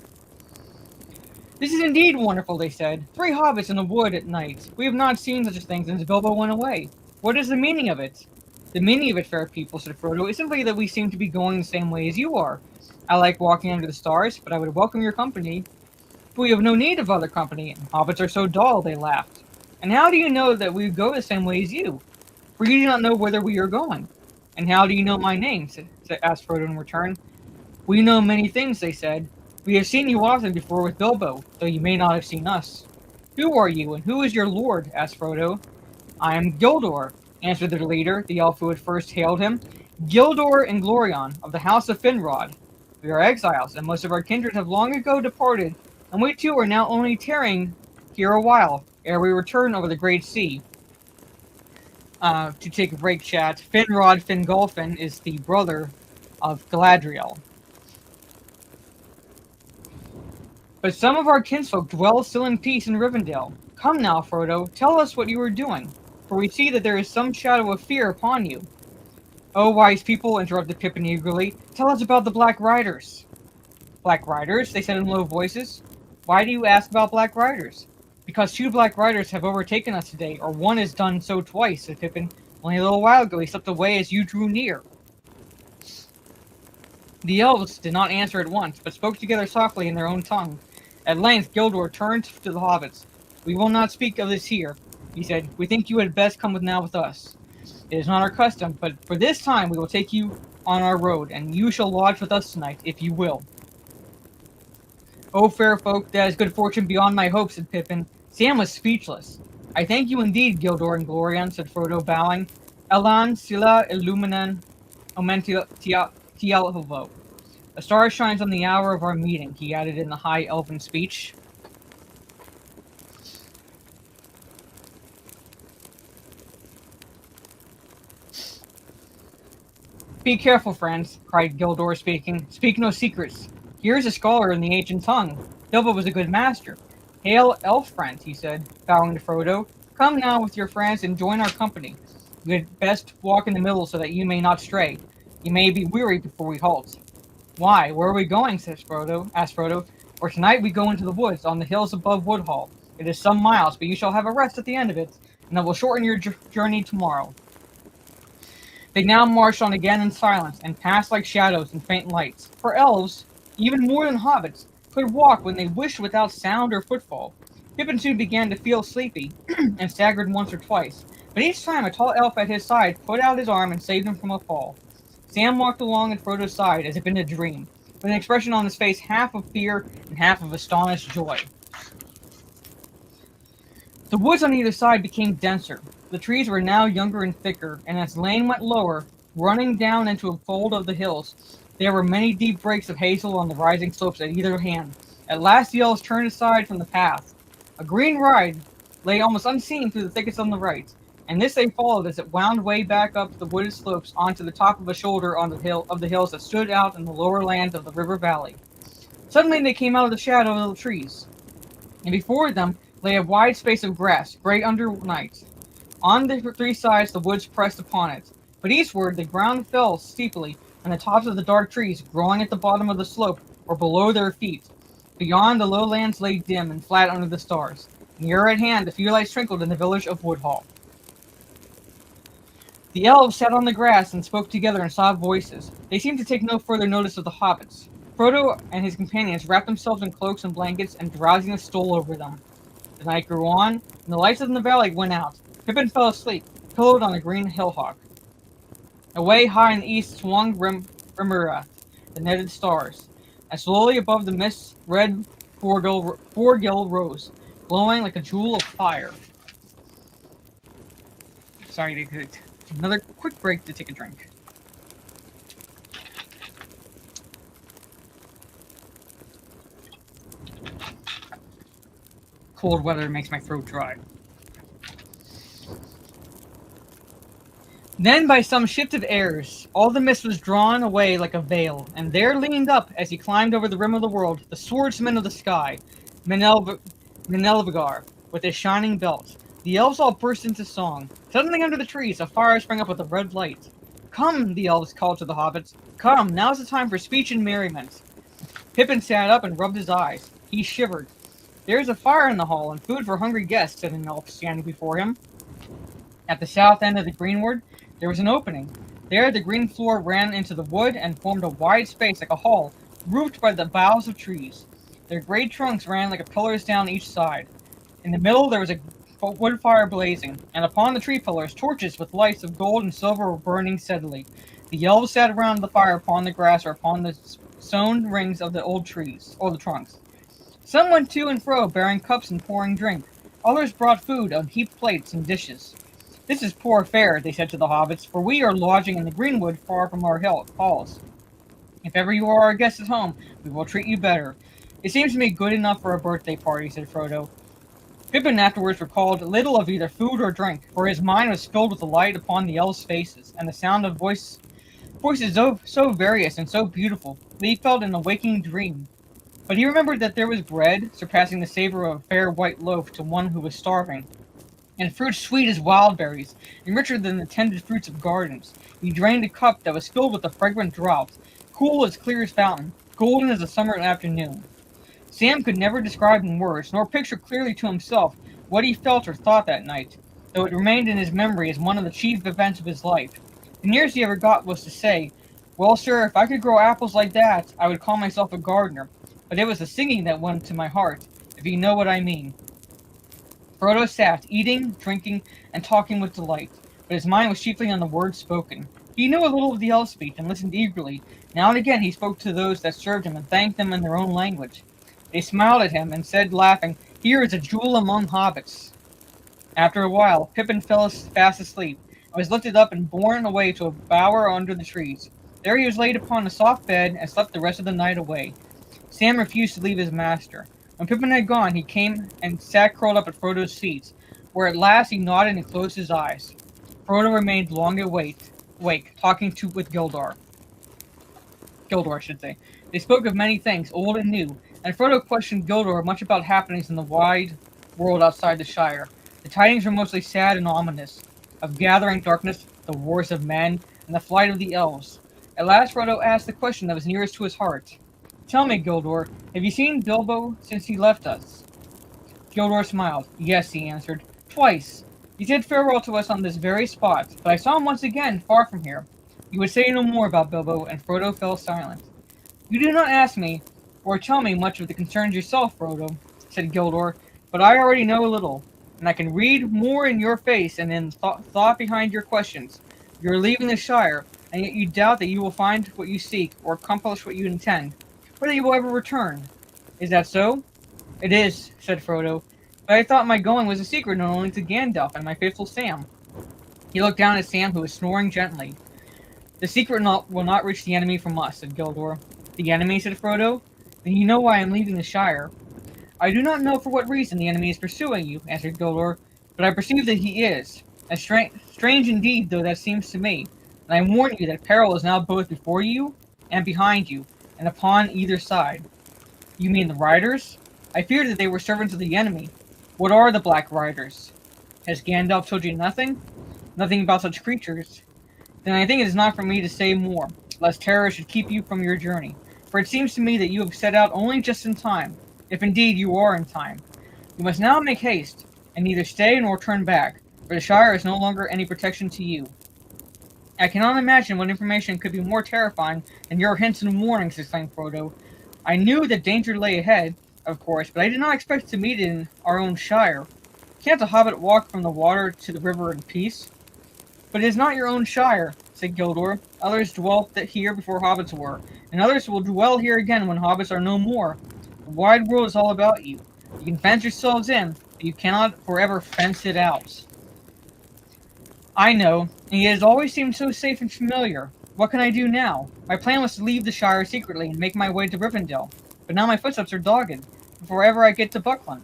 "This is indeed wonderful," they said. "3 hobbits in a wood at night. We have not seen such a thing since Bilbo went away. What is the meaning of it?" "The meaning of it, fair people," said Frodo, "is simply that we seem to be going the same way as you are. I like walking under the stars, but I would welcome your company." "But we have no need of other company, and hobbits are so dull," they laughed. "And how do you know that we go the same way as you? For you do not know whither we are going." "And how do you know my name?" asked Frodo in return. "We know many things," they said. "We have seen you often before with Bilbo, though you may not have seen us." "Who are you, and who is your lord?" asked Frodo. "I am Gildor," answered their leader, the elf who had first hailed him. "Gildor and Glorion, of the house of Finrod. We are exiles, and most of our kindred have long ago departed, and we too are now only tarrying here a while, ere we return over the great sea." To take a break, chat, Finrod Fingolfin is the brother of Galadriel. "But some of our kinsfolk dwell still in peace in Rivendell. Come now, Frodo, tell us what you are doing, for we see that there is some shadow of fear upon you." "Oh, wise people," interrupted Pippin eagerly, "tell us about the Black Riders." "Black Riders?" they said in low voices. "Why do you ask about Black Riders?" "Because 2 Black Riders have overtaken us today, or one has done so twice," said Pippin. "Only a little while ago he slipped away as you drew near." The elves did not answer at once, but spoke together softly in their own tongue. At length Gildor turned to the hobbits. "We will not speak of this here," he said. "We think you had best come now with us. It is not our custom, but for this time we will take you on our road, and you shall lodge with us tonight, if you will." "O fair folk, that is good fortune beyond my hopes," said Pippin. Sam was speechless. "I thank you indeed, Gildor and Glorion," said Frodo, bowing. "Elan sila illuminan omentialvo. A star shines on the hour of our meeting," he added in the high elven speech. "Be careful, friends," cried Gildor, speaking. "Speak no secrets. Here's a scholar in the ancient tongue. Bilbo was a good master. Hail, elf friends, he said, bowing to Frodo. Come now with your friends and join our company. You had best walk in the middle so that you may not stray. You may be weary before we halt. Why, where are we going? Asked Frodo. For tonight we go into the woods on the hills above Woodhall. It is some miles, but you shall have a rest at the end of it, and that will shorten your journey tomorrow. They now marched on again in silence, and passed like shadows and faint lights. For elves, even more than hobbits, could walk when they wished without sound or footfall. Pippin soon began to feel sleepy, and staggered once or twice, but each time a tall elf at his side put out his arm and saved him from a fall. Sam walked along at Frodo's side as if in a dream, with an expression on his face half of fear and half of astonished joy. The woods on either side became denser. The trees were now younger and thicker, and as the lane went lower, running down into a fold of the hills, there were many deep breaks of hazel on the rising slopes at either hand. At last the elves turned aside from the path. A green ride lay almost unseen through the thickets on the right, and this they followed as it wound way back up the wooded slopes onto the top of a shoulder on the hills that stood out in the lower lands of the river valley. Suddenly they came out of the shadow of the trees, and before them lay a wide space of grass, gray under night. On the three sides the woods pressed upon it, but eastward the ground fell steeply, and the tops of the dark trees, growing at the bottom of the slope, were below their feet. Beyond, the lowlands lay dim and flat under the stars. Nearer at hand, a few lights twinkled in the village of Woodhall. The elves sat on the grass and spoke together in soft voices. They seemed to take no further notice of the hobbits. Frodo and his companions wrapped themselves in cloaks and blankets, and drowsiness stole over them. The night grew on, and the lights in the valley went out. Pippin fell asleep, pillowed on a green hillock. Away high in the east swung Rimurath, the netted stars, and slowly above the mists, red Forgill rose, glowing like a jewel of fire. Sorry to take another quick break to take a drink. Cold weather makes my throat dry. Then, by some shift of airs, all the mist was drawn away like a veil, and there leaned up, as he climbed over the rim of the world, the swordsman of the sky, Menelvagar, with his shining belt. The elves all burst into song. Suddenly under the trees, a fire sprang up with a red light. Come, the elves called to the hobbits. Come, now's the time for speech and merriment. Pippin sat up and rubbed his eyes. He shivered. There's a fire in the hall, and food for hungry guests, said an elf standing before him. At the south end of the greenwood, there was an opening. There the green floor ran into the wood and formed a wide space like a hall, roofed by the boughs of trees. Their great trunks ran like pillars down each side. In the middle there was a wood fire blazing, and upon the tree pillars torches with lights of gold and silver were burning steadily. The elves sat around the fire upon the grass or upon the sewn rings of the old trees, or the trunks. Some went to and fro, bearing cups and pouring drink. Others brought food on heaped plates and dishes. This is poor fare, they said to the hobbits, for we are lodging in the greenwood far from our halls. If ever you are our guests at home, we will treat you better. It seems to me good enough for a birthday party, said Frodo. Pippin afterwards recalled little of either food or drink, for his mind was filled with the light upon the elves' faces, and the sound of voices so various and so beautiful that he felt in a waking dream. But he remembered that there was bread, surpassing the savor of a fair white loaf to one who was starving, and fruits sweet as wild berries, and richer than the tended fruits of gardens. He drained a cup that was filled with a fragrant draught, cool as clear as fountain, golden as a summer afternoon. Sam could never describe in words, nor picture clearly to himself what he felt or thought that night, though it remained in his memory as one of the chief events of his life. The nearest he ever got was to say, "Well, sir, if I could grow apples like that, I would call myself a gardener." But it was the singing that went to my heart, if you know what I mean. Frodo sat, eating, drinking, and talking with delight, but his mind was chiefly on the words spoken. He knew a little of the elf speech and listened eagerly. Now and again he spoke to those that served him and thanked them in their own language. They smiled at him and said, laughing, "Here is a jewel among hobbits." After a while, Pippin fell fast asleep, and was lifted up and borne away to a bower under the trees. There he was laid upon a soft bed and slept the rest of the night away. Sam refused to leave his master. When Pippin had gone, he came and sat curled up at Frodo's feet, where at last he nodded and closed his eyes. Frodo remained long awake, talking with Gildor. Gildor, I should say. They spoke of many things, old and new, and Frodo questioned Gildor much about happenings in the wide world outside the Shire. The tidings were mostly sad and ominous, of gathering darkness, the wars of men, and the flight of the Elves. At last Frodo asked the question that was nearest to his heart. Tell me, Gildor, have you seen Bilbo since he left us? Gildor smiled. Yes, he answered. Twice. He said farewell to us on this very spot, but I saw him once again, far from here. He would say no more about Bilbo, and Frodo fell silent. You do not ask me, or tell me much of the concerns yourself, Frodo, said Gildor, but I already know a little, and I can read more in your face and in thought behind your questions. You are leaving the Shire, and yet you doubt that you will find what you seek, or accomplish what you intend, or that you will ever return. Is that so? It is, said Frodo, but I thought my going was a secret known only to Gandalf and my faithful Sam. He looked down at Sam, who was snoring gently. The secret will not reach the enemy from us, said Gildor. The enemy, said Frodo? Then you know why I am leaving the Shire. I do not know for what reason the enemy is pursuing you, answered Gildor, but I perceive that he is. As strange indeed, though that seems to me. And I warn you that peril is now both before you and behind you, and upon either side. You mean the riders? I feared that they were servants of the enemy. What are the Black Riders? Has Gandalf told you nothing? Nothing about such creatures? Then I think it is not for me to say more, lest terror should keep you from your journey. For it seems to me that you have set out only just in time, if indeed you are in time. You must now make haste, and neither stay nor turn back, for the Shire is no longer any protection to you. I cannot imagine what information could be more terrifying than your hints and warnings, exclaimed Frodo. I knew that danger lay ahead, of course, but I did not expect to meet it in our own Shire. Can't a hobbit walk from the water to the river in peace? But it is not your own Shire, said Gildor. Others dwelt here before hobbits were, and others will dwell here again when hobbits are no more. The wide world is all about you. You can fence yourselves in, but you cannot forever fence it out. I know, and yet it has always seemed so safe and familiar. What can I do now? My plan was to leave the Shire secretly and make my way to Rivendell, but now my footsteps are dogged, before ever I get to Buckland.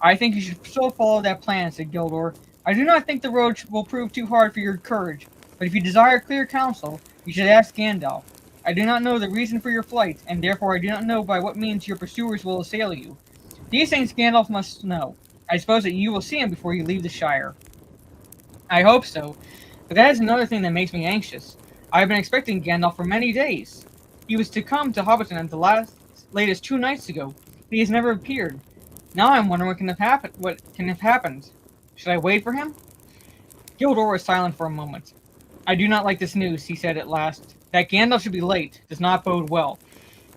I think you should still follow that plan, said Gildor. I do not think the road will prove too hard for your courage, but if you desire clear counsel, you should ask Gandalf. I do not know the reason for your flight, and therefore I do not know by what means your pursuers will assail you. These things Gandalf must know. I suppose that you will see him before you leave the Shire. I hope so, but that is another thing that makes me anxious. I have been expecting Gandalf for many days. He was to come to Hobbiton at the latest 2 nights ago, but he has never appeared. Now I'm wondering what can have happened. Should I wait for him? Gildor was silent for a moment. I do not like this news, he said at last. That Gandalf should be late does not bode well.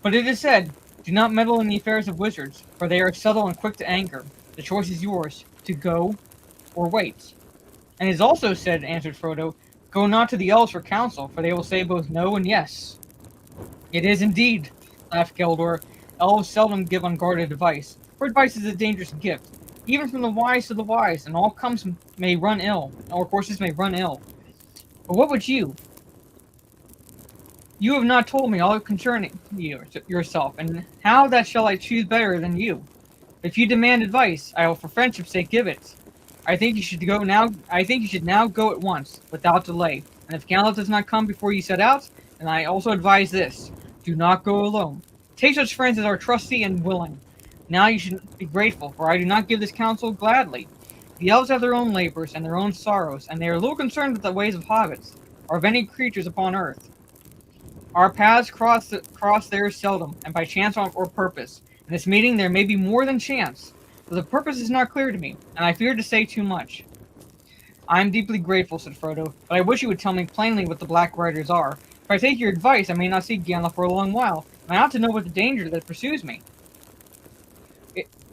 But it is said, do not meddle in the affairs of wizards, for they are subtle and quick to anger. The choice is yours, to go or wait. And it is also said, answered Frodo, go not to the Elves for counsel, for they will say both no and yes. It is indeed, laughed Gildor. Elves seldom give unguarded advice, for advice is a dangerous gift, even from the wise to the wise, and all courses may run ill. But what would you? You have not told me all concerning yourself, and how that shall I choose better than you? If you demand advice, I will for friendship's sake give it. I think you should now go at once, without delay. And if Gandalf does not come before you set out, then I also advise this: do not go alone. Take such friends as are trusty and willing. Now you should be grateful, for I do not give this counsel gladly. The Elves have their own labors and their own sorrows, and they are little concerned with the ways of hobbits, or of any creatures upon earth. Our paths cross theirs seldom, and by chance or purpose. In this meeting there may be more than chance, but the purpose is not clear to me, and I fear to say too much. I am deeply grateful, said Frodo, but I wish you would tell me plainly what the Black Riders are. If I take your advice, I may not see Gandalf for a long while, and I ought to know what the danger that pursues me.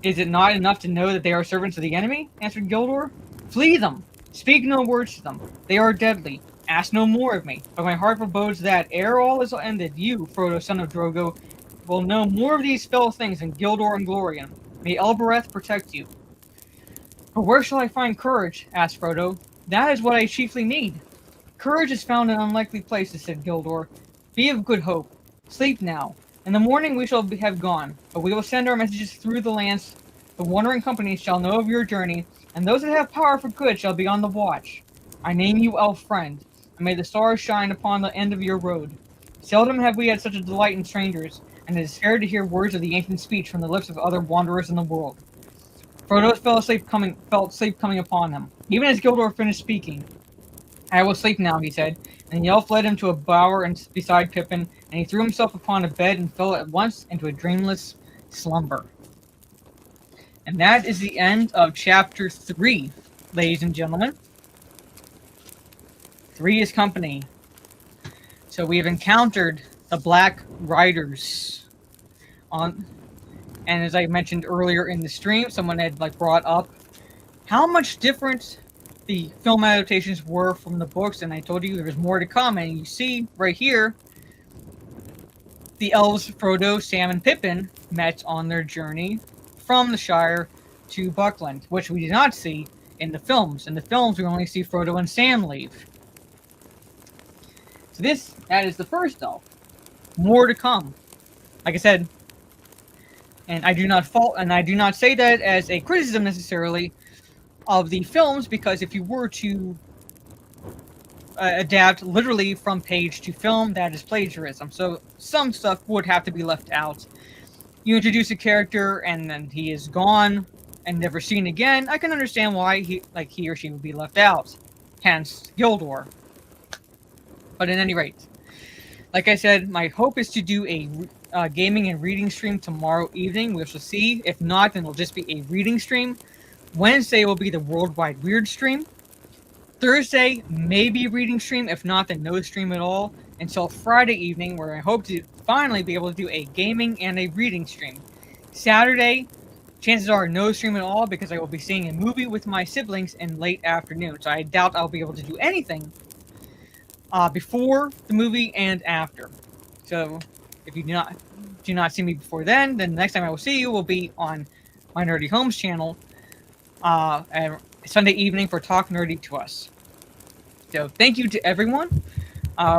Is it not enough to know that they are servants of the enemy? Answered Gildor. Flee them! Speak no words to them. They are deadly. Ask no more of me, but my heart forebodes that, ere all is ended, you, Frodo, son of Drogo, will know more of these fell things than Gildor and Glorian. May Elbereth protect you. But where shall I find courage? Asked Frodo. That is what I chiefly need. Courage is found in unlikely places, said Gildor. Be of good hope. Sleep now. In the morning we shall have gone, but we will send our messages through the lands. The wandering companies shall know of your journey, and those that have power for good shall be on the watch. I name you Elf Friend, and may the stars shine upon the end of your road. Seldom have we had such a delight in strangers, and it is fair to hear words of the ancient speech from the lips of other wanderers in the world. Frodo felt sleep coming upon him. Even as Gildor finished speaking, I will sleep now, he said, and the elf led him to a bower beside Pippin, and he threw himself upon a bed and fell at once into a dreamless slumber. And that is the end of chapter 3, ladies and gentlemen. 3 is company. So we have encountered the Black Riders and as I mentioned earlier in the stream, someone had brought up how much different the film adaptations were from the books, and I told you there was more to come, and you see right here the elves Frodo, Sam, and Pippin met on their journey from the Shire to Buckland, which we did not see in the films. In the films, we only see Frodo and Sam leave. So that is the first elf. More to come. Like I said, and I do not say that as a criticism necessarily of the films, because if you were to adapt literally from page to film, that is plagiarism. So some stuff would have to be left out. You introduce a character and then he is gone and never seen again. I can understand why he or she would be left out. Hence, Gildor. But at any rate, like I said, my hope is to do a gaming and reading stream tomorrow evening. We shall see. If not, then it'll just be a reading stream. Wednesday will be the Worldwide Weird stream. Thursday, maybe a reading stream. If not, then no stream at all. Until Friday evening, where I hope to finally be able to do a gaming and a reading stream. Saturday, chances are no stream at all because I will be seeing a movie with my siblings in late afternoon. So I doubt I'll be able to do anything before the movie and after. So if you do not see me before then the next time I will see you will be on my Nerdy Homes channel Sunday evening for Talk Nerdy to Us. So thank you to everyone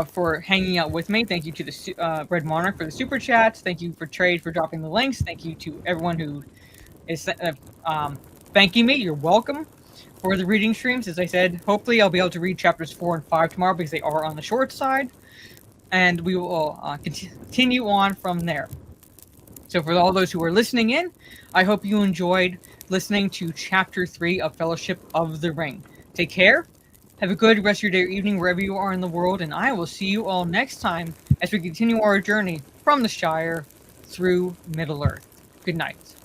for hanging out with me. Thank you to the Red Monarch for the super chats. Thank you for Trade for dropping the links. Thank you to everyone who is thanking me. You're welcome for the reading streams. As I said, hopefully I'll be able to read chapters 4 and 5 tomorrow because they are on the short side. And we will continue on from there. So for all those who are listening in, I hope you enjoyed listening to Chapter 3 of Fellowship of the Ring. Take care. Have a good rest of your day or evening wherever you are in the world. And I will see you all next time as we continue our journey from the Shire through Middle-earth. Good night.